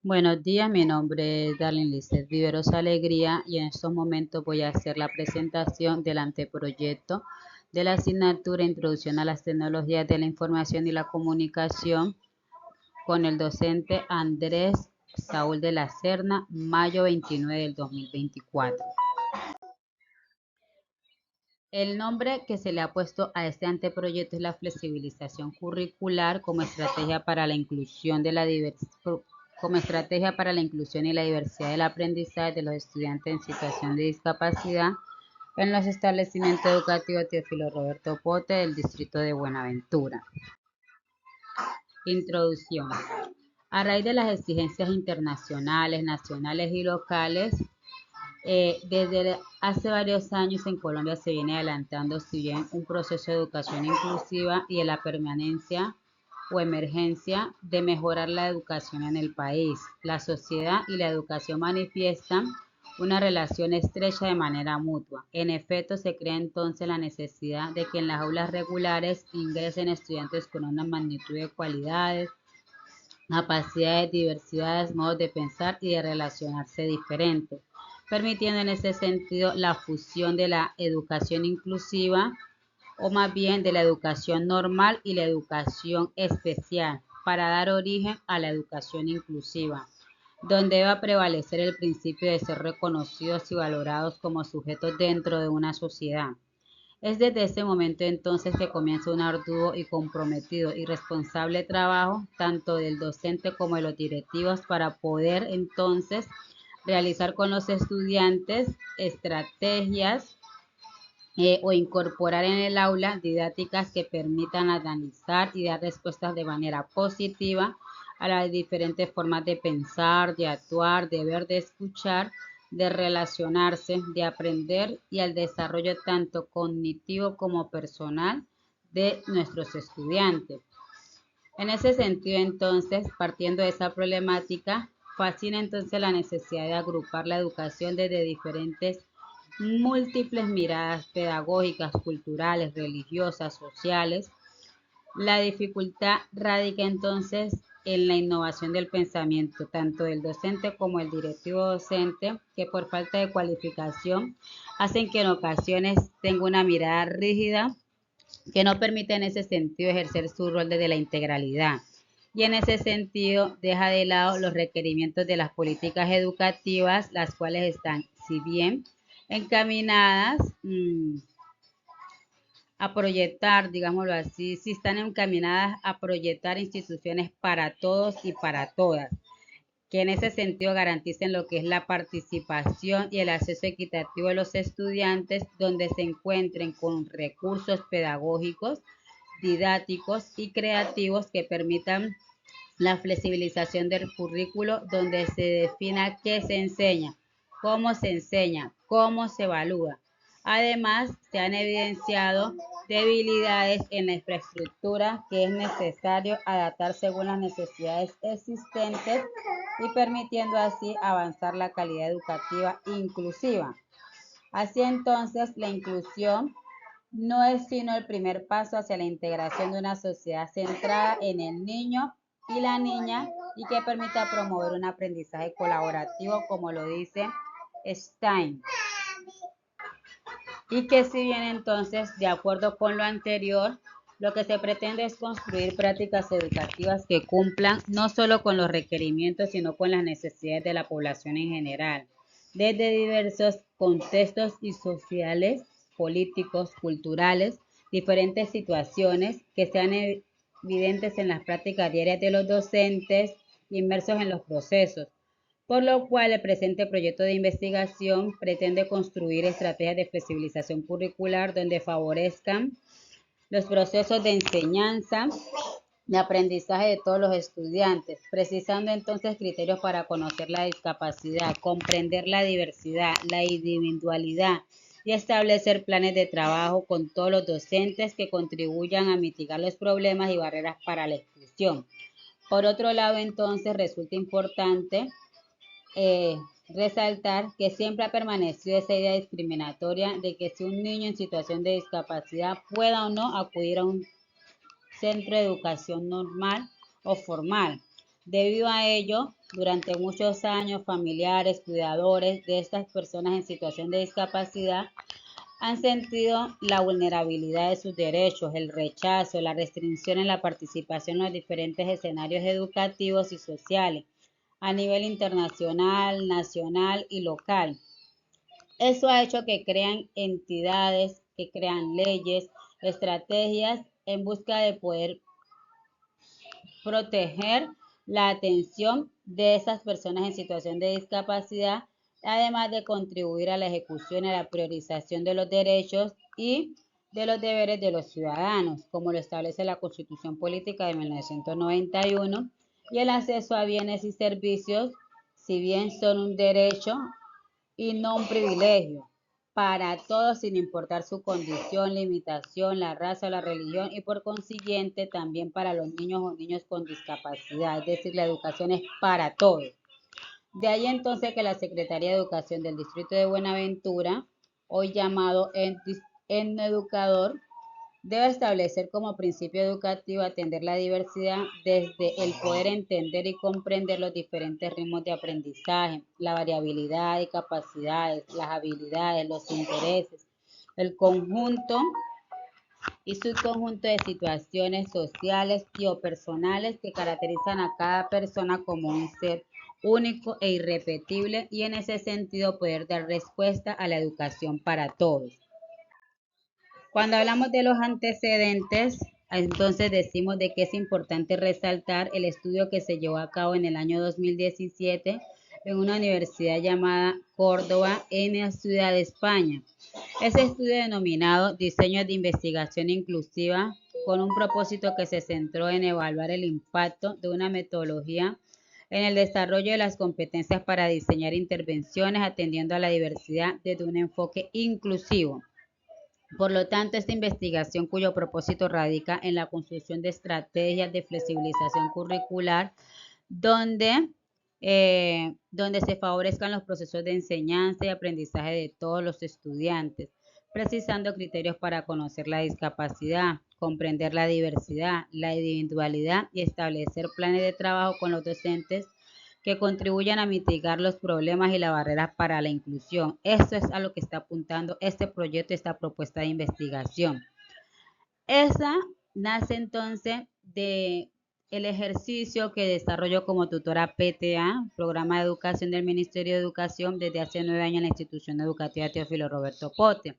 Buenos días, mi nombre es Darlene Lizeth Viveros Alegría y en estos momentos voy a hacer la presentación del anteproyecto de la asignatura Introducción a las Tecnologías de la Información y la Comunicación con el docente Andrés Saúl de la Serna, mayo 29 del 2024. El nombre que se le ha puesto a este anteproyecto es la flexibilización curricular como estrategia para la inclusión de la como estrategia para la inclusión y la diversidad del aprendizaje de los estudiantes en situación de discapacidad en los establecimientos educativos Teófilo Roberto Pote del distrito de Buenaventura. Introducción. A raíz de las exigencias internacionales, nacionales y locales, desde hace varios años en Colombia se viene adelantando, si bien un proceso de educación inclusiva y de la permanencia o emergencia de mejorar la educación en el país. La sociedad y la educación manifiestan una relación estrecha de manera mutua. En efecto, se crea entonces la necesidad de que en las aulas regulares ingresen estudiantes con una magnitud de cualidades, capacidades, diversidades, modos de pensar y de relacionarse diferentes, permitiendo en ese sentido la fusión de la educación inclusiva o más bien de la educación normal y la educación especial para dar origen a la educación inclusiva, donde va a prevalecer el principio de ser reconocidos y valorados como sujetos dentro de una sociedad. Es desde ese momento entonces que comienza un arduo y comprometido y responsable trabajo, tanto del docente como de los directivos, para poder entonces realizar con los estudiantes estrategias o incorporar en el aula didácticas que permitan analizar y dar respuestas de manera positiva a las diferentes formas de pensar, de actuar, de ver, de escuchar, de relacionarse, de aprender y al desarrollo tanto cognitivo como personal de nuestros estudiantes. En ese sentido, entonces, partiendo de esa problemática, fascina entonces la necesidad de agrupar la educación desde diferentes múltiples miradas pedagógicas, culturales, religiosas, sociales. La dificultad radica entonces en la innovación del pensamiento, tanto del docente como el directivo docente, que por falta de cualificación hacen que en ocasiones tenga una mirada rígida que no permite en ese sentido ejercer su rol desde la integralidad. Y en ese sentido deja de lado los requerimientos de las políticas educativas, las cuales están, si bien encaminadas a proyectar, digámoslo así, si están encaminadas a proyectar instituciones para todos y para todas, que en ese sentido garanticen lo que es la participación y el acceso equitativo de los estudiantes, donde se encuentren con recursos pedagógicos, didácticos y creativos que permitan la flexibilización del currículo, donde se defina qué se enseña, cómo se evalúa. Además, se han evidenciado debilidades en la infraestructura que es necesario adaptar según las necesidades existentes y permitiendo así avanzar la calidad educativa inclusiva. Así entonces, la inclusión no es sino el primer paso hacia la integración de una sociedad centrada en el niño y la niña y que permita promover un aprendizaje colaborativo, como lo dice Stein. Y que si bien entonces, de acuerdo con lo anterior, lo que se pretende es construir prácticas educativas que cumplan no solo con los requerimientos, sino con las necesidades de la población en general, desde diversos contextos y sociales, políticos, culturales, diferentes situaciones que sean evidentes en las prácticas diarias de los docentes inmersos en los procesos, por lo cual el presente proyecto de investigación pretende construir estrategias de flexibilización curricular donde favorezcan los procesos de enseñanza, de aprendizaje de todos los estudiantes, precisando entonces criterios para conocer la discapacidad, comprender la diversidad, la individualidad y establecer planes de trabajo con todos los docentes que contribuyan a mitigar los problemas y barreras para la exclusión. Por otro lado, entonces, resulta importante resaltar que siempre ha permanecido esa idea discriminatoria de que si un niño en situación de discapacidad pueda o no acudir a un centro de educación normal o formal. Debido a ello, Durante muchos años, familiares, cuidadores de estas personas en situación de discapacidad han sentido la vulnerabilidad de sus derechos, el rechazo, la restricción en la participación en los diferentes escenarios educativos y sociales a nivel internacional, nacional y local. Eso ha hecho que crean entidades, que crean leyes, estrategias en busca de poder proteger la atención de esas personas en situación de discapacidad, además de contribuir a la ejecución y a la priorización de los derechos y de los deberes de los ciudadanos, como lo establece la Constitución Política de 1991, y el acceso a bienes y servicios, si bien son un derecho, y no un privilegio para todos sin importar su condición, limitación, la raza o la religión y por consiguiente también para los niños o niños con discapacidad, es decir, la educación es para todos. De ahí entonces que la Secretaría de Educación del Distrito de Buenaventura, hoy llamado Educador, debe establecer como principio educativo atender la diversidad desde el poder entender y comprender los diferentes ritmos de aprendizaje, la variabilidad de capacidades, las habilidades, los intereses, el conjunto y subconjunto de situaciones sociales y o personales que caracterizan a cada persona como un ser único e irrepetible y en ese sentido poder dar respuesta a la educación para todos. Cuando hablamos de los antecedentes, entonces decimos de que es importante resaltar el estudio que se llevó a cabo en el año 2017 en una universidad llamada Córdoba en la ciudad de España. Ese estudio denominado Diseño de Investigación Inclusiva con un propósito que se centró en evaluar el impacto de una metodología en el desarrollo de las competencias para diseñar intervenciones atendiendo a la diversidad desde un enfoque inclusivo. Por lo tanto, esta investigación, cuyo propósito radica en la construcción de estrategias de flexibilización curricular, donde se favorezcan los procesos de enseñanza y aprendizaje de todos los estudiantes, precisando criterios para conocer la discapacidad, comprender la diversidad, la individualidad y establecer planes de trabajo con los docentes que contribuyan a mitigar los problemas y las barreras para la inclusión. Esto es a lo que está apuntando este proyecto, esta propuesta de investigación. Esa nace entonces de el ejercicio que desarrolló como tutora PTA, Programa de Educación del Ministerio de Educación, desde hace 9 años en la institución educativa Teófilo Roberto Pote.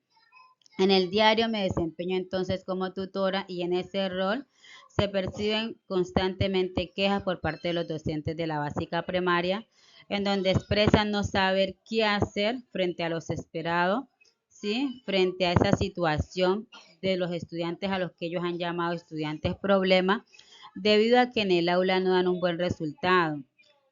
En el diario me desempeño entonces como tutora y en ese rol se perciben constantemente quejas por parte de los docentes de la básica primaria, en donde expresan no saber qué hacer frente a los esperados, ¿sí? Frente a esa situación de los estudiantes a los que ellos han llamado estudiantes problema, debido a que en el aula no dan un buen resultado,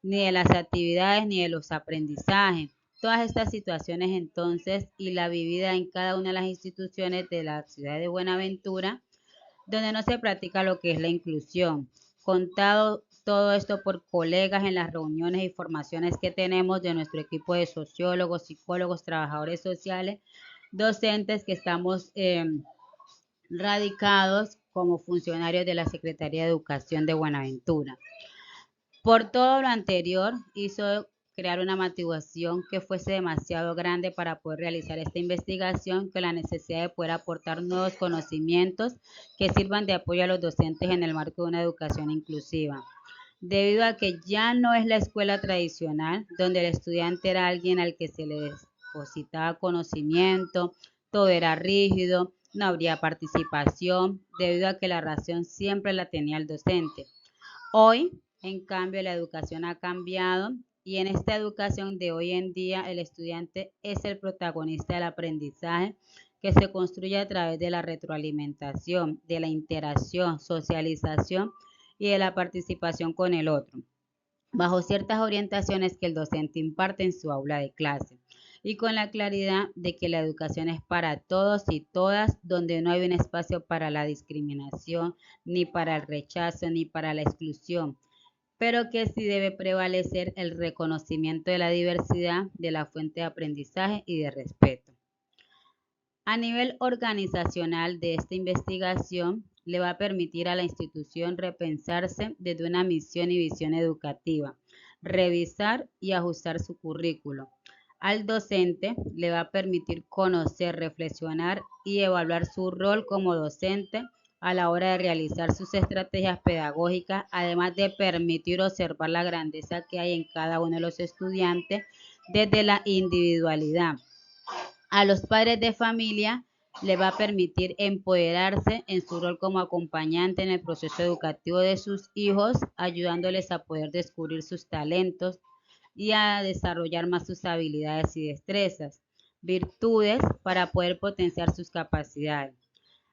ni de las actividades ni de los aprendizajes. Todas estas situaciones entonces y la vivida en cada una de las instituciones de la ciudad de Buenaventura, donde no se practica lo que es la inclusión. Contado todo esto por colegas en las reuniones y formaciones que tenemos de nuestro equipo de sociólogos, psicólogos, trabajadores sociales, docentes que estamos radicados como funcionarios de la Secretaría de Educación de Buenaventura. Por todo lo anterior, hizo crear una motivación que fuese demasiado grande para poder realizar esta investigación, con la necesidad de poder aportar nuevos conocimientos que sirvan de apoyo a los docentes en el marco de una educación inclusiva. Debido a que ya no es la escuela tradicional, donde el estudiante era alguien al que se le depositaba conocimiento, todo era rígido, no habría participación, debido a que la razón siempre la tenía el docente. Hoy, en cambio, la educación ha cambiado y en esta educación de hoy en día el estudiante es el protagonista del aprendizaje que se construye a través de la retroalimentación, de la interacción, socialización y de la participación con el otro, bajo ciertas orientaciones que el docente imparte en su aula de clase y con la claridad de que la educación es para todos y todas, donde no hay un espacio para la discriminación, ni para el rechazo, ni para la exclusión, pero que sí debe prevalecer el reconocimiento de la diversidad de la fuente de aprendizaje y de respeto. A nivel organizacional de esta investigación, le va a permitir a la institución repensarse desde una misión y visión educativa, revisar y ajustar su currículo. Al docente le va a permitir conocer, reflexionar y evaluar su rol como docente a la hora de realizar sus estrategias pedagógicas, además de permitir observar la grandeza que hay en cada uno de los estudiantes desde la individualidad. A los padres de familia le va a permitir empoderarse en su rol como acompañante en el proceso educativo de sus hijos, ayudándoles a poder descubrir sus talentos y a desarrollar más sus habilidades y destrezas, virtudes para poder potenciar sus capacidades.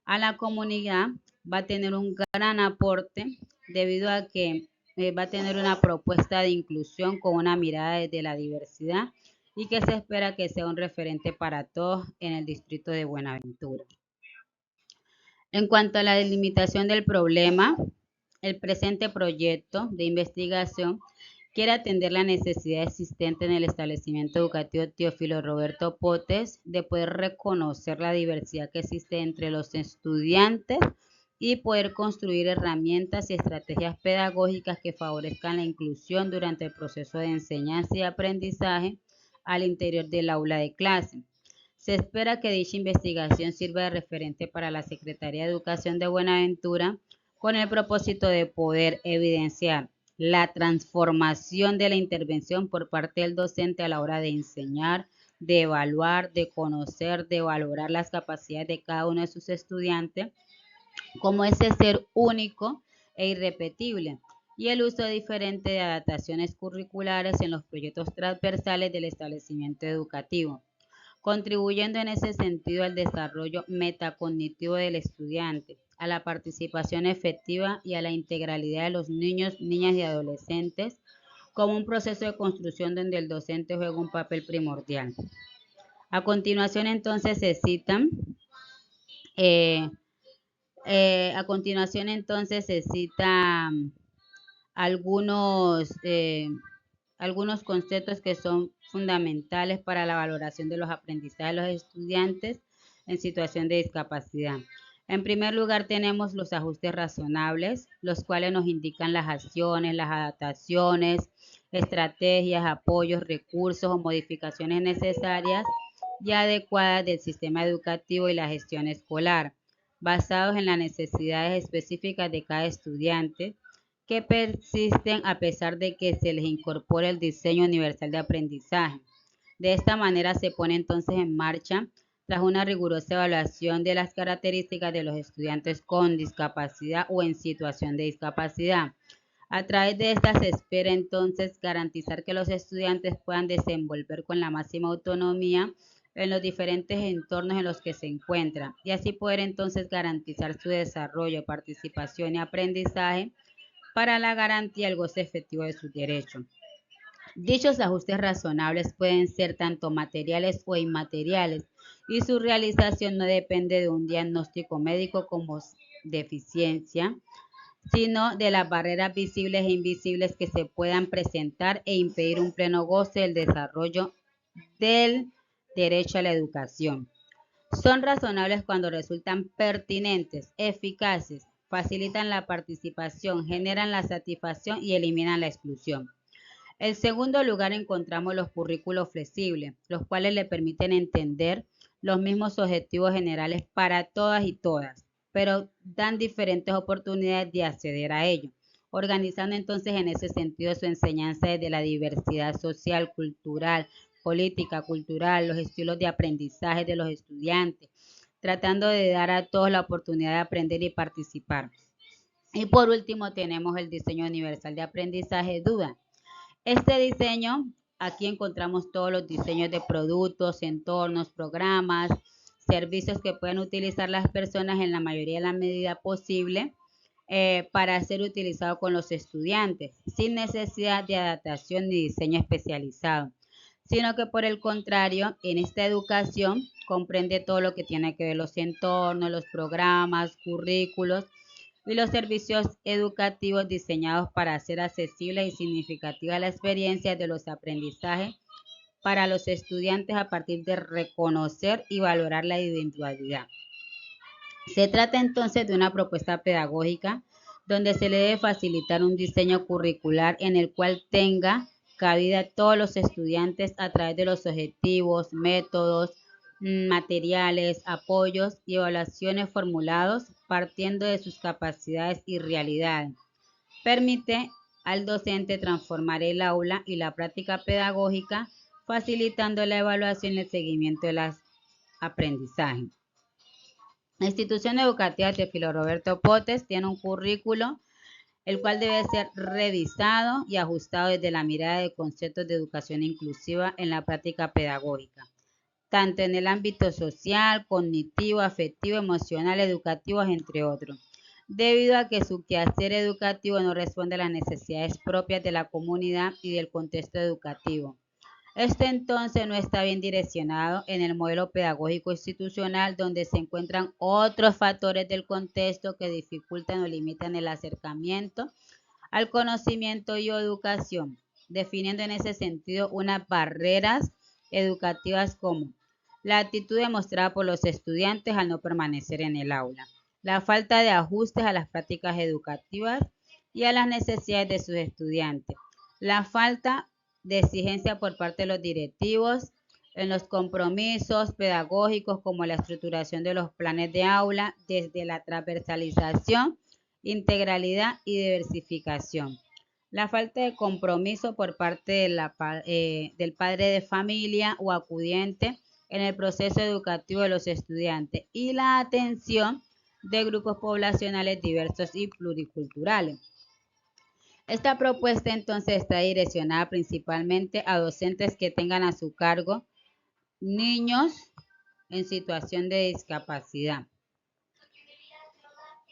A la comunidad va a tener un gran aporte debido a que va a tener una propuesta de inclusión con una mirada desde la diversidad y que se espera que sea un referente para todos en el distrito de Buenaventura. En cuanto a la delimitación del problema, el presente proyecto de investigación quiere atender la necesidad existente en el establecimiento educativo Teófilo Roberto Potes de poder reconocer la diversidad que existe entre los estudiantes y poder construir herramientas y estrategias pedagógicas que favorezcan la inclusión durante el proceso de enseñanza y aprendizaje al interior del aula de clase. Se espera que dicha investigación sirva de referente para la Secretaría de Educación de Buenaventura con el propósito de poder evidenciar la transformación de la intervención por parte del docente a la hora de enseñar, de evaluar, de conocer, de valorar las capacidades de cada uno de sus estudiantes, como ese ser único e irrepetible, y el uso diferente de adaptaciones curriculares en los proyectos transversales del establecimiento educativo, contribuyendo en ese sentido al desarrollo metacognitivo del estudiante, a la participación efectiva y a la integralidad de los niños, niñas y adolescentes, como un proceso de construcción donde el docente juega un papel primordial. A continuación, entonces, se citan algunos, algunos conceptos que son fundamentales para la valoración de los aprendizajes de los estudiantes en situación de discapacidad. En primer lugar, tenemos los ajustes razonables, los cuales nos indican las acciones, las adaptaciones, estrategias, apoyos, recursos o modificaciones necesarias y adecuadas del sistema educativo y la gestión escolar, basados en las necesidades específicas de cada estudiante, que persisten a pesar de que se les incorpore el diseño universal de aprendizaje. De esta manera se pone entonces en marcha tras una rigurosa evaluación de las características de los estudiantes con discapacidad o en situación de discapacidad. A través de esta se espera entonces garantizar que los estudiantes puedan desenvolver con la máxima autonomía en los diferentes entornos en los que se encuentran y así poder entonces garantizar su desarrollo, participación y aprendizaje para la garantía y el goce efectivo de sus derechos. Dichos ajustes razonables pueden ser tanto materiales o inmateriales y su realización no depende de un diagnóstico médico como deficiencia, sino de las barreras visibles e invisibles que se puedan presentar e impedir un pleno goce del desarrollo del derecho a la educación. Son razonables cuando resultan pertinentes, eficaces, facilitan la participación, generan la satisfacción y eliminan la exclusión. En segundo lugar, encontramos los currículos flexibles, los cuales le permiten entender los mismos objetivos generales para todas y todas, pero dan diferentes oportunidades de acceder a ellos, organizando entonces en ese sentido su enseñanza desde la diversidad social, cultural, política, cultural, los estilos de aprendizaje de los estudiantes, tratando de dar a todos la oportunidad de aprender y participar. Y por último tenemos el diseño universal de aprendizaje DUA. Este diseño, aquí encontramos todos los diseños de productos, entornos, programas, servicios que pueden utilizar las personas en la mayoría de la medida posible para ser utilizado con los estudiantes, sin necesidad de adaptación ni diseño especializado, sino que por el contrario, en esta educación comprende todo lo que tiene que ver los entornos, los programas, currículos y los servicios educativos diseñados para hacer accesible y significativa la experiencia de los aprendizajes para los estudiantes a partir de reconocer y valorar la individualidad. Se trata entonces de una propuesta pedagógica donde se le debe facilitar un diseño curricular en el cual tenga cabida a todos los estudiantes a través de los objetivos, métodos, materiales, apoyos y evaluaciones formulados partiendo de sus capacidades y realidades. Permite al docente transformar el aula y la práctica pedagógica, facilitando la evaluación y el seguimiento de los aprendizajes. La institución educativa Teófilo Roberto Potes tiene un currículo el cual debe ser revisado y ajustado desde la mirada de conceptos de educación inclusiva en la práctica pedagógica, tanto en el ámbito social, cognitivo, afectivo, emocional, educativo, entre otros, debido a que su quehacer educativo no responde a las necesidades propias de la comunidad y del contexto educativo. Esto entonces no está bien direccionado en el modelo pedagógico institucional, donde se encuentran otros factores del contexto que dificultan o limitan el acercamiento al conocimiento y educación, definiendo en ese sentido unas barreras educativas como la actitud demostrada por los estudiantes al no permanecer en el aula, la falta de ajustes a las prácticas educativas y a las necesidades de sus estudiantes, la falta de exigencia por parte de los directivos en los compromisos pedagógicos como la estructuración de los planes de aula desde la transversalización, integralidad y diversificación. La falta de compromiso por parte del padre de familia o acudiente en el proceso educativo de los estudiantes y la atención de grupos poblacionales diversos y pluriculturales. Esta propuesta entonces está direccionada principalmente a docentes que tengan a su cargo niños en situación de discapacidad.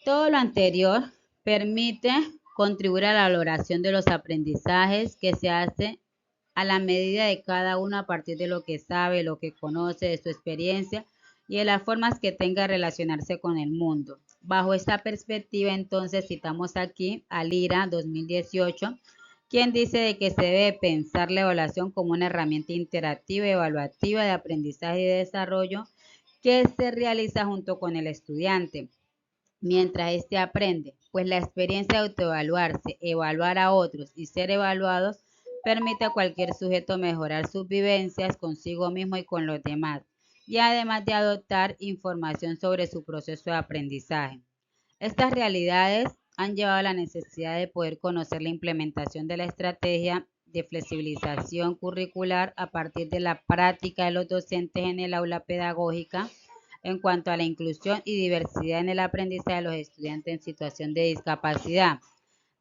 Todo lo anterior permite contribuir a la valoración de los aprendizajes que se hace a la medida de cada uno a partir de lo que sabe, lo que conoce, de su experiencia y de las formas que tenga de relacionarse con el mundo. Bajo esta perspectiva, entonces, citamos aquí a Lira 2018, quien dice de que se debe pensar la evaluación como una herramienta interactiva y evaluativa de aprendizaje y de desarrollo que se realiza junto con el estudiante mientras éste aprende, pues la experiencia de autoevaluarse, evaluar a otros y ser evaluados permite a cualquier sujeto mejorar sus vivencias consigo mismo y con los demás, y además de adoptar información sobre su proceso de aprendizaje. Estas realidades han llevado a la necesidad de poder conocer la implementación de la estrategia de flexibilización curricular a partir de la práctica de los docentes en el aula pedagógica en cuanto a la inclusión y diversidad en el aprendizaje de los estudiantes en situación de discapacidad.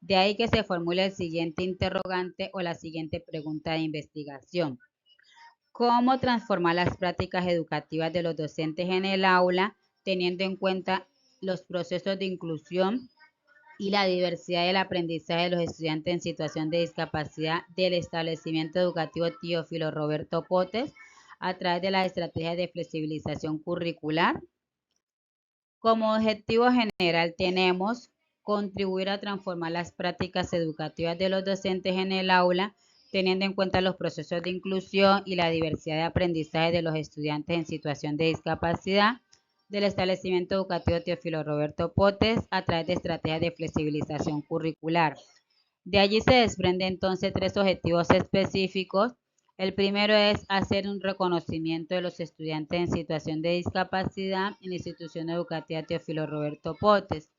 De ahí que se formule el siguiente interrogante o la siguiente pregunta de investigación. ¿Cómo transformar las prácticas educativas de los docentes en el aula teniendo en cuenta los procesos de inclusión y la diversidad del aprendizaje de los estudiantes en situación de discapacidad del establecimiento educativo Teófilo Roberto Potes a través de las estrategias de flexibilización curricular? Como objetivo general tenemos contribuir a transformar las prácticas educativas de los docentes en el aula, teniendo en cuenta los procesos de inclusión y la diversidad de aprendizaje de los estudiantes en situación de discapacidad del establecimiento educativo Teófilo Roberto Potes a través de estrategias de flexibilización curricular. De allí se desprenden entonces tres objetivos específicos. El primero es hacer un reconocimiento de los estudiantes en situación de discapacidad en la institución educativa Teófilo Roberto Potes.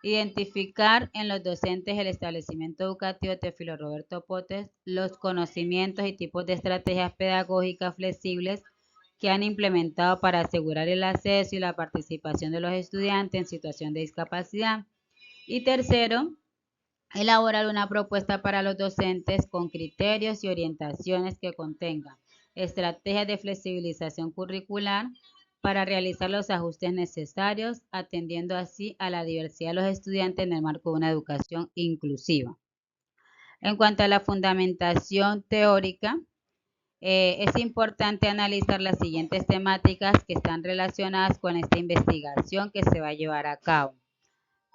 Identificar en los docentes del establecimiento educativo Teófilo Roberto Potes los conocimientos y tipos de estrategias pedagógicas flexibles que han implementado para asegurar el acceso y la participación de los estudiantes en situación de discapacidad. Y tercero, elaborar una propuesta para los docentes con criterios y orientaciones que contengan estrategias de flexibilización curricular para realizar los ajustes necesarios, atendiendo así a la diversidad de los estudiantes en el marco de una educación inclusiva. En cuanto a la fundamentación teórica, es importante analizar las siguientes temáticas que están relacionadas con esta investigación que se va a llevar a cabo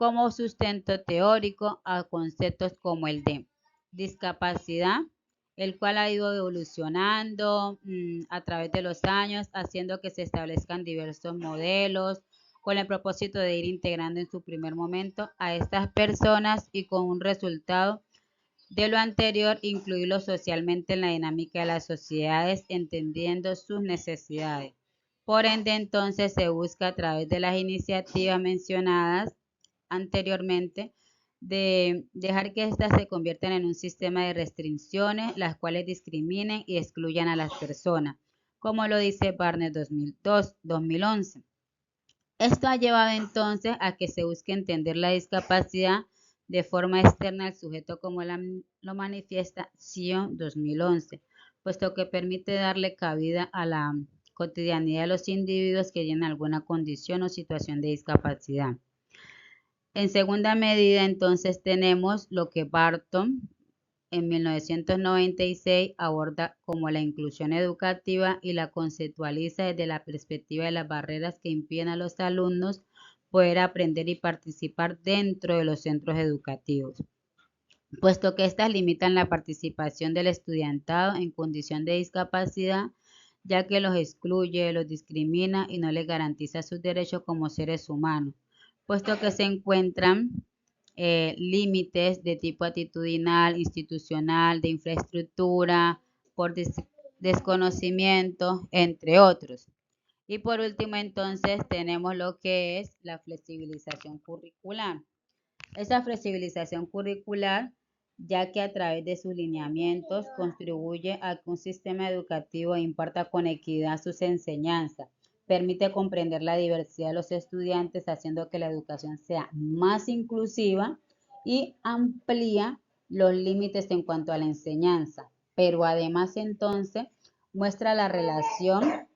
como sustento teórico a conceptos como el de discapacidad, el cual ha ido evolucionando a través de los años, haciendo que se establezcan diversos modelos con el propósito de ir integrando en su primer momento a estas personas y con un resultado De lo anterior, incluirlo socialmente en la dinámica de las sociedades, entendiendo sus necesidades. Por ende, entonces, se busca a través de las iniciativas mencionadas anteriormente, de dejar que éstas se conviertan en un sistema de restricciones, las cuales discriminen y excluyan a las personas, como lo dice Barnes 2011. Esto ha llevado entonces a que se busque entender la discapacidad de forma externa al sujeto como lo manifiesta Sion 2011, puesto que permite darle cabida a la cotidianidad de los individuos que tienen alguna condición o situación de discapacidad. En segunda medida, entonces, tenemos lo que Barton en 1996 aborda como la inclusión educativa y la conceptualiza desde la perspectiva de las barreras que impiden a los alumnos poder aprender y participar dentro de los centros educativos, puesto que éstas limitan la participación del estudiantado en condición de discapacidad, ya que los excluye, los discrimina y no les garantiza sus derechos como seres humanos, puesto que se encuentran límites de tipo actitudinal, institucional, de infraestructura, por desconocimiento, entre otros. Y por último, entonces, tenemos lo que es la flexibilización curricular. Esa flexibilización curricular, ya que a través de sus lineamientos contribuye a que un sistema educativo imparta con equidad sus enseñanzas, permite comprender la diversidad de los estudiantes, haciendo que la educación sea más inclusiva y amplía los límites en cuanto a la enseñanza, pero además entonces muestra la relación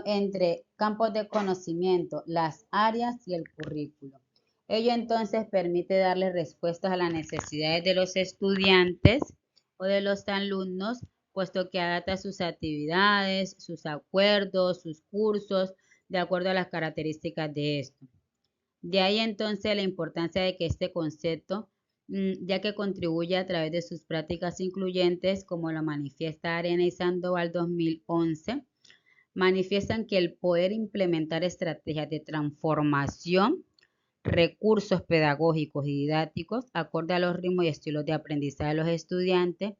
entre campos de conocimiento, las áreas y el currículo. Ello entonces permite darle respuestas a las necesidades de los estudiantes o de los alumnos, puesto que adapta sus actividades, sus acuerdos, sus cursos, de acuerdo a las características de esto. De ahí entonces la importancia de que este concepto, ya que contribuye a través de sus prácticas incluyentes, como lo manifiesta Arena y Sandoval 2011, manifiestan que el poder implementar estrategias de transformación, recursos pedagógicos y didácticos acorde a los ritmos y estilos de aprendizaje de los estudiantes.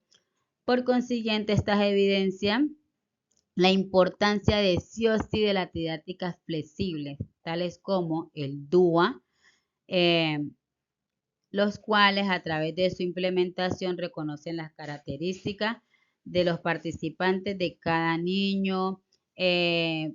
Por consiguiente, estas evidencian la importancia de sí o sí de las didácticas flexibles, tales como el DUA, los cuales a través de su implementación reconocen las características de los participantes de cada niño, de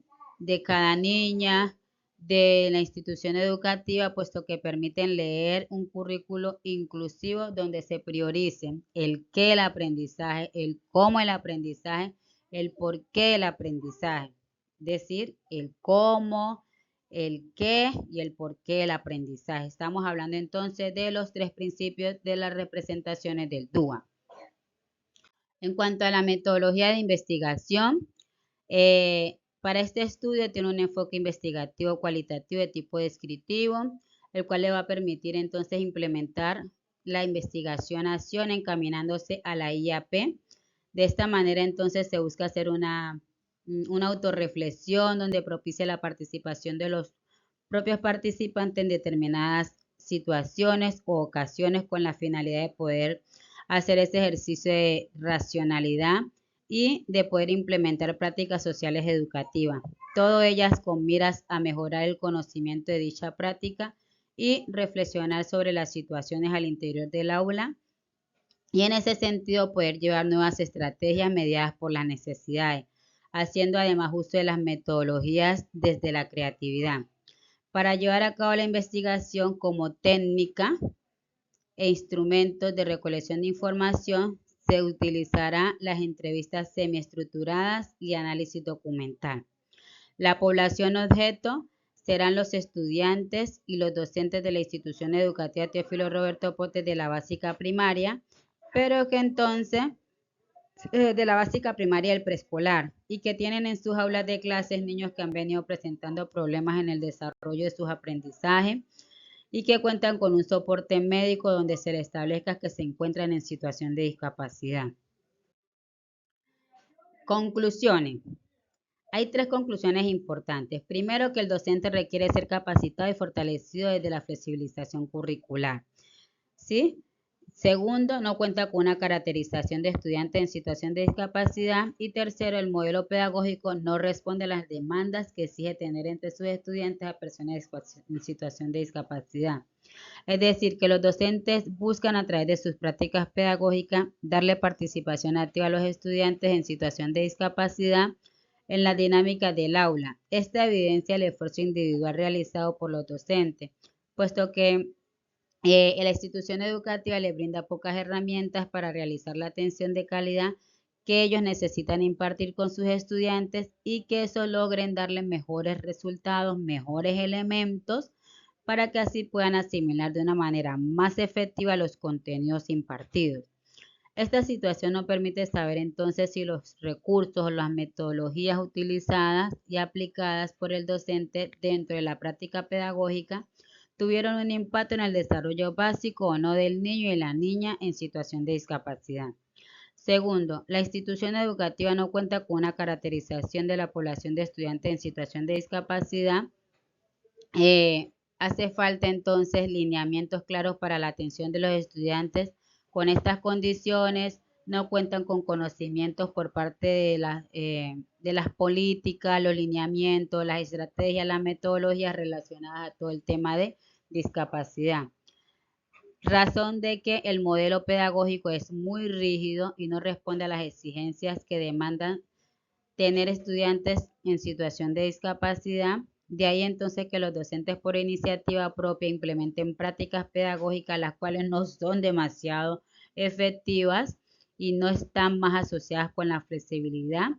cada niña, de la institución educativa, puesto que permiten leer un currículo inclusivo donde se prioricen el qué el aprendizaje, el cómo el aprendizaje, el por qué el aprendizaje, es decir, el cómo, el qué y el por qué el aprendizaje. Estamos hablando entonces de los tres principios de las representaciones del DUA. En cuanto a la metodología de investigación, para este estudio tiene un enfoque investigativo cualitativo de tipo descriptivo, el cual le va a permitir entonces implementar la investigación-acción encaminándose a la IAP. De esta manera entonces se busca hacer una autorreflexión donde propicie la participación de los propios participantes en determinadas situaciones o ocasiones con la finalidad de poder hacer ese ejercicio de racionalidad y de poder implementar prácticas sociales educativas, todas ellas con miras a mejorar el conocimiento de dicha práctica y reflexionar sobre las situaciones al interior del aula y en ese sentido poder llevar nuevas estrategias mediadas por las necesidades, haciendo además uso de las metodologías desde la creatividad. Para llevar a cabo la investigación como técnica e instrumentos de recolección de información, se utilizará las entrevistas semiestructuradas y análisis documental. La población objeto serán los estudiantes y los docentes de la institución educativa Teófilo Roberto Potes de la básica primaria, pero que entonces de la básica primaria y el preescolar y que tienen en sus aulas de clases niños que han venido presentando problemas en el desarrollo de sus aprendizajes y que cuentan con un soporte médico donde se les establezca que se encuentran en situación de discapacidad. Conclusiones. Hay tres conclusiones importantes. Primero, que el docente requiere ser capacitado y fortalecido desde la flexibilización curricular. ¿sí? Segundo, no cuenta con una caracterización de estudiante en situación de discapacidad. Y tercero, el modelo pedagógico no responde a las demandas que exige tener entre sus estudiantes a personas en situación de discapacidad. Es decir, que los docentes buscan a través de sus prácticas pedagógicas darle participación activa a los estudiantes en situación de discapacidad en la dinámica del aula. Esta evidencia el esfuerzo individual realizado por los docentes, puesto que la institución educativa les brinda pocas herramientas para realizar la atención de calidad que ellos necesitan impartir con sus estudiantes y que eso logren darles mejores resultados, mejores elementos para que así puedan asimilar de una manera más efectiva los contenidos impartidos. Esta situación nos permite saber entonces si los recursos o las metodologías utilizadas y aplicadas por el docente dentro de la práctica pedagógica tuvieron un impacto en el desarrollo básico o no del niño y la niña en situación de discapacidad. Segundo, la institución educativa no cuenta con una caracterización de la población de estudiantes en situación de discapacidad. Hace falta entonces lineamientos claros para la atención de los estudiantes con estas condiciones. No cuentan con conocimientos por parte de las políticas, los lineamientos, las estrategias, las metodologías relacionadas a todo el tema de discapacidad. Razón de que el modelo pedagógico es muy rígido y no responde a las exigencias que demandan tener estudiantes en situación de discapacidad. De ahí entonces que los docentes por iniciativa propia implementen prácticas pedagógicas las cuales no son demasiado efectivas y no están más asociadas con la flexibilidad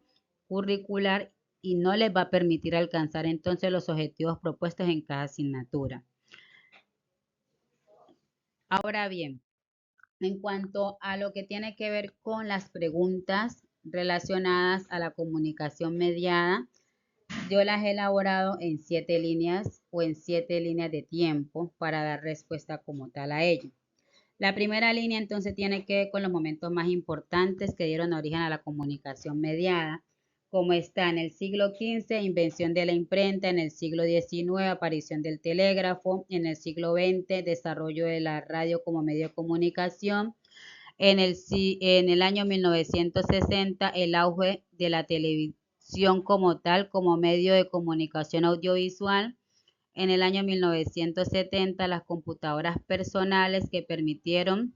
curricular y no les va a permitir alcanzar entonces los objetivos propuestos en cada asignatura. Ahora bien, en cuanto a lo que tiene que ver con las preguntas relacionadas a la comunicación mediada, yo las he elaborado en 7 líneas o en 7 líneas de tiempo para dar respuesta como tal a ello. La primera línea entonces tiene que ver con los momentos más importantes que dieron origen a la comunicación mediada, como está en el siglo XV, invención de la imprenta, en el siglo XIX, aparición del telégrafo, en el siglo XX, desarrollo de la radio como medio de comunicación, en el año 1960, el auge de la televisión como tal, como medio de comunicación audiovisual. En el año 1970, las computadoras personales que permitieron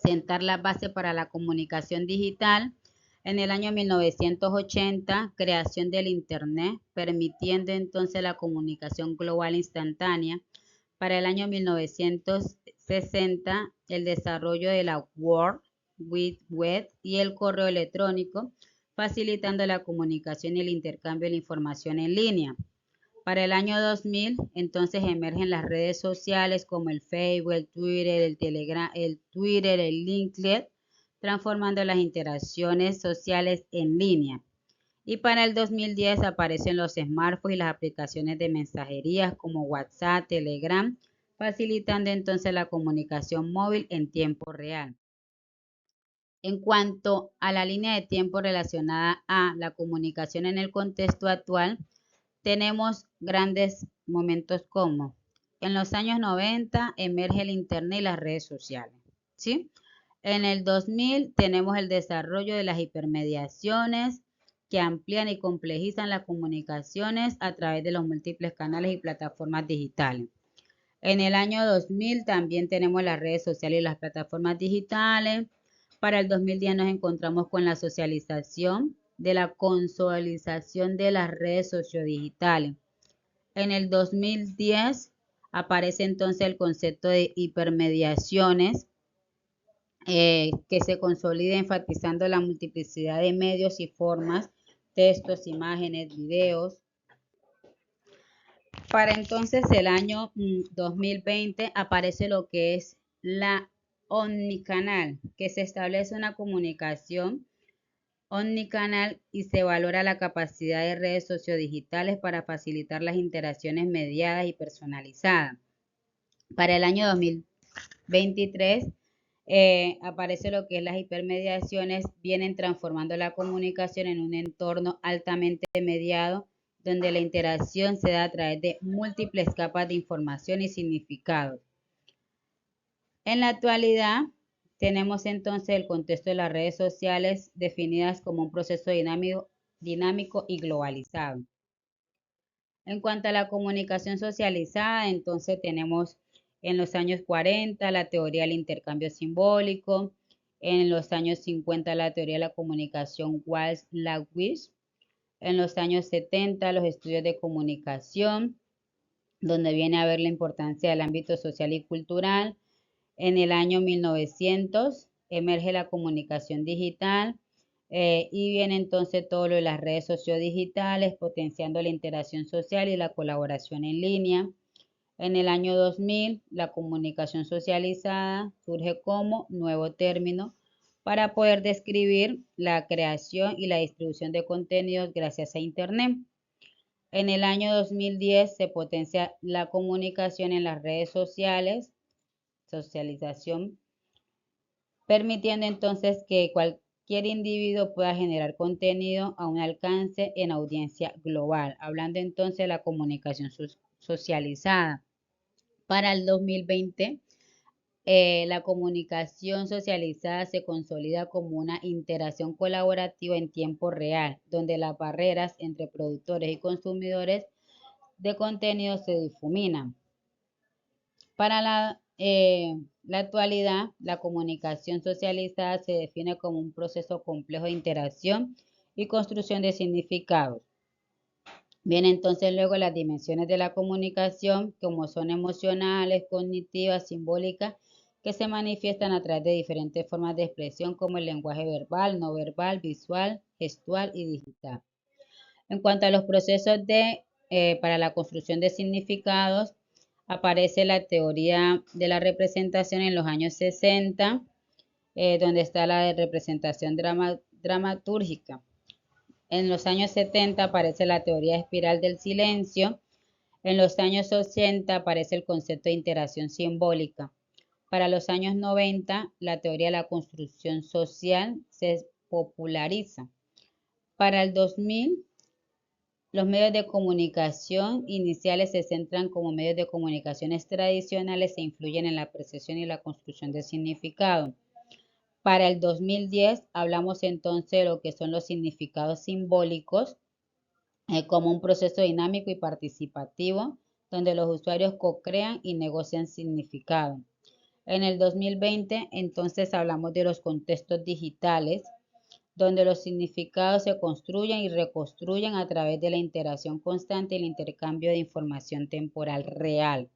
sentar la base para la comunicación digital. En el año 1980, creación del Internet, permitiendo entonces la comunicación global instantánea. Para el año 1960, el desarrollo de la World Wide Web y el correo electrónico, facilitando la comunicación y el intercambio de la información en línea. Para el año 2000, entonces emergen las redes sociales como el Facebook, el Twitter, el Telegram, el Twitter, el LinkedIn, transformando las interacciones sociales en línea. Y para el 2010 aparecen los smartphones y las aplicaciones de mensajería como WhatsApp, Telegram, facilitando entonces la comunicación móvil en tiempo real. En cuanto a la línea de tiempo relacionada a la comunicación en el contexto actual, tenemos grandes momentos como en los años 90 emerge el Internet y las redes sociales, ¿sí? En el 2000 tenemos el desarrollo de las hipermediaciones que amplían y complejizan las comunicaciones a través de los múltiples canales y plataformas digitales. En el año 2000 también tenemos las redes sociales y las plataformas digitales. Para el 2010 nos encontramos con la socialización de la consolidación de las redes sociodigitales. En el 2010 aparece entonces el concepto de hipermediaciones que se consolida enfatizando la multiplicidad de medios y formas, textos, imágenes, videos. Para entonces el año 2020 aparece lo que es la omnicanal, que se establece una comunicación omnicanal y se valora la capacidad de redes sociodigitales para facilitar las interacciones mediadas y personalizadas. Para el año 2023 aparece lo que es las hipermediaciones, vienen transformando la comunicación en un entorno altamente mediado, donde la interacción se da a través de múltiples capas de información y significados. En la actualidad, tenemos entonces el contexto de las redes sociales definidas como un proceso dinámico y globalizado. En cuanto a la comunicación socializada, entonces tenemos en los años 40 la teoría del intercambio simbólico, en los años 50 la teoría de la comunicación Walsh-Lawrence, en los años 70 los estudios de comunicación, donde viene a ver la importancia del ámbito social y cultural. En el año 1900 emerge la comunicación digital y viene entonces todo lo de las redes sociodigitales, potenciando la interacción social y la colaboración en línea. En el año 2000, la comunicación socializada surge como nuevo término para poder describir la creación y la distribución de contenidos gracias a Internet. En el año 2010 se potencia la comunicación en las redes sociales, socialización, permitiendo entonces que cualquier individuo pueda generar contenido a un alcance en audiencia global. Hablando entonces de la comunicación socializada. Para el 2020, la comunicación socializada se consolida como una interacción colaborativa en tiempo real, donde las barreras entre productores y consumidores de contenido se difuminan. Para la actualidad, la comunicación socializada se define como un proceso complejo de interacción y construcción de significados. Vienen entonces luego las dimensiones de la comunicación, como son emocionales, cognitivas, simbólicas, que se manifiestan a través de diferentes formas de expresión como el lenguaje verbal, no verbal, visual, gestual y digital. En cuanto a los procesos para la construcción de significados, aparece la teoría de la representación en los años 60, donde está la de representación dramatúrgica. En los años 70 aparece la teoría espiral del silencio. En los años 80 aparece el concepto de interacción simbólica. Para los años 90, la teoría de la construcción social se populariza. Para el 2000, los medios de comunicación iniciales se centran como medios de comunicaciones tradicionales e influyen en la percepción y la construcción de significado. Para el 2010 hablamos entonces de lo que son los significados simbólicos como un proceso dinámico y participativo donde los usuarios co-crean y negocian significado. En el 2020 entonces hablamos de los contextos digitales donde los significados se construyen y reconstruyen a través de la interacción constante y el intercambio de información temporal real.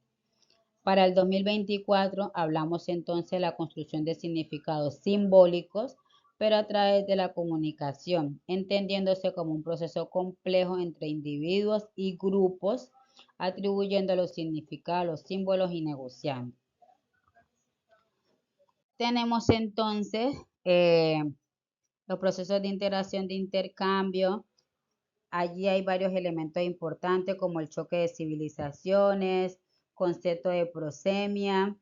Para el 2024 hablamos entonces de la construcción de significados simbólicos, pero a través de la comunicación, entendiéndose como un proceso complejo entre individuos y grupos, atribuyendo los significados, los símbolos y negociando. Tenemos entonces los procesos de interacción de intercambio. Allí hay varios elementos importantes como el choque de civilizaciones, concepto de prosemia,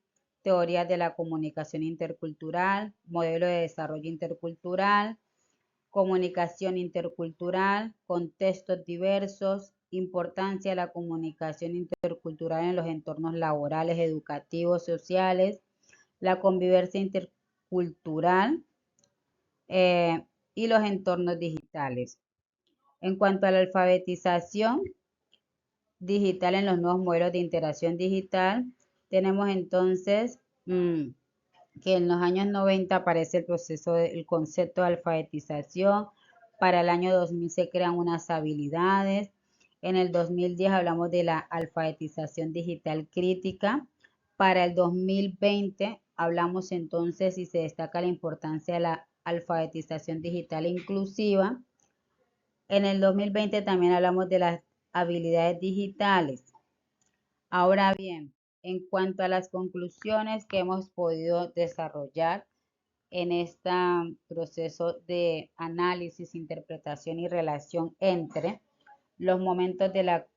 teorías de la comunicación intercultural, modelo de desarrollo intercultural, comunicación intercultural, contextos diversos, importancia de la comunicación intercultural en los entornos laborales, educativos, sociales, la convivencia intercultural y los entornos digitales. En cuanto a la alfabetización digital en los nuevos modelos de interacción digital, tenemos entonces que en los años 90 aparece el concepto de alfabetización. Para el año 2000 se crean unas habilidades. En el 2010 hablamos de la alfabetización digital crítica. Para el 2020 hablamos entonces y se destaca la importancia de la alfabetización digital inclusiva. En el 2020 también hablamos de las habilidades digitales. Ahora bien, en cuanto a las conclusiones que hemos podido desarrollar en este proceso de análisis, interpretación y relación entre los momentos de la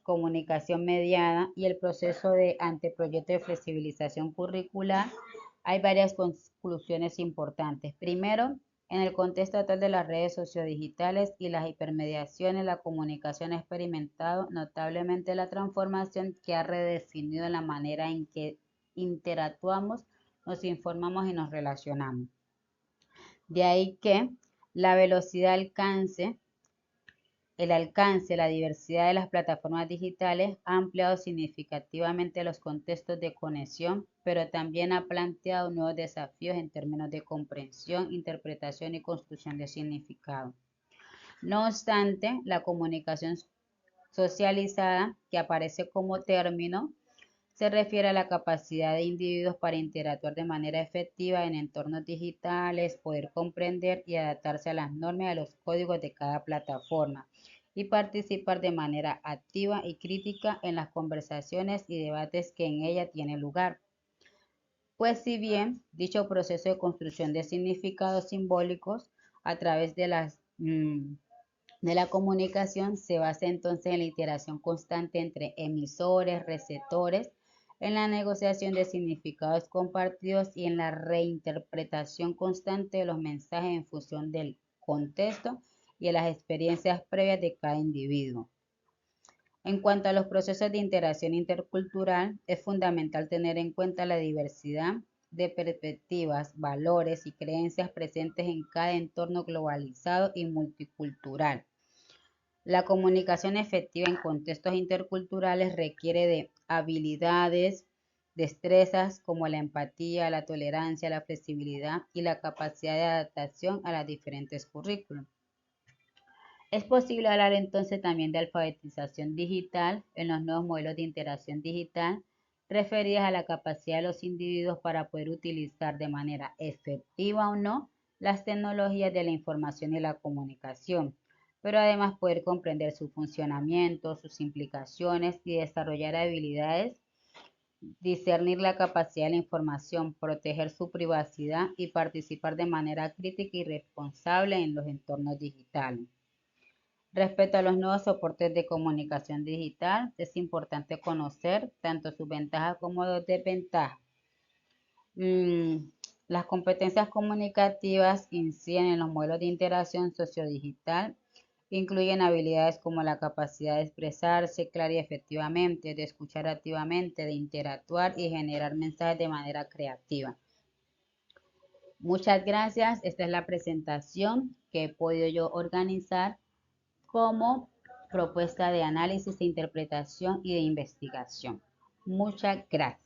comunicación mediada y el proceso de anteproyecto de flexibilización curricular, hay varias conclusiones importantes. Primero, en el contexto actual de las redes sociodigitales y las hipermediaciones, la comunicación ha experimentado notablemente la transformación que ha redefinido la manera en que interactuamos nos informamos y nos relacionamos. De ahí que la velocidad de alcance, la diversidad de las plataformas digitales ha ampliado significativamente los contextos de conexión, pero también ha planteado nuevos desafíos en términos de comprensión, interpretación y construcción de significado. No obstante, la comunicación socializada, que aparece como término, se refiere a la capacidad de individuos para interactuar de manera efectiva en entornos digitales, poder comprender y adaptarse a las normas y a los códigos de cada plataforma y participar de manera activa y crítica en las conversaciones y debates que en ella tienen lugar. Pues si bien dicho proceso de construcción de significados simbólicos a través de la comunicación se basa entonces en la interacción constante entre emisores, receptores, en la negociación de significados compartidos y en la reinterpretación constante de los mensajes en función del contexto y de las experiencias previas de cada individuo. En cuanto a los procesos de interacción intercultural, es fundamental tener en cuenta la diversidad de perspectivas, valores y creencias presentes en cada entorno globalizado y multicultural. La comunicación efectiva en contextos interculturales requiere de habilidades, destrezas como la empatía, la tolerancia, la flexibilidad y la capacidad de adaptación a los diferentes currículos. Es posible hablar entonces también de alfabetización digital en los nuevos modelos de interacción digital, referidas a la capacidad de los individuos para poder utilizar de manera efectiva o no las tecnologías de la información y la comunicación, pero además poder comprender su funcionamiento, sus implicaciones y desarrollar habilidades, discernir la capacidad de la información, proteger su privacidad y participar de manera crítica y responsable en los entornos digitales. Respecto a los nuevos soportes de comunicación digital, es importante conocer tanto sus ventajas como sus desventajas. Las competencias comunicativas inciden en los modelos de interacción sociodigital, incluyen habilidades como la capacidad de expresarse clara y efectivamente, de escuchar activamente, de interactuar y generar mensajes de manera creativa. Muchas gracias. Esta es la presentación que he podido yo organizar como propuesta de análisis, de interpretación y de investigación. Muchas gracias.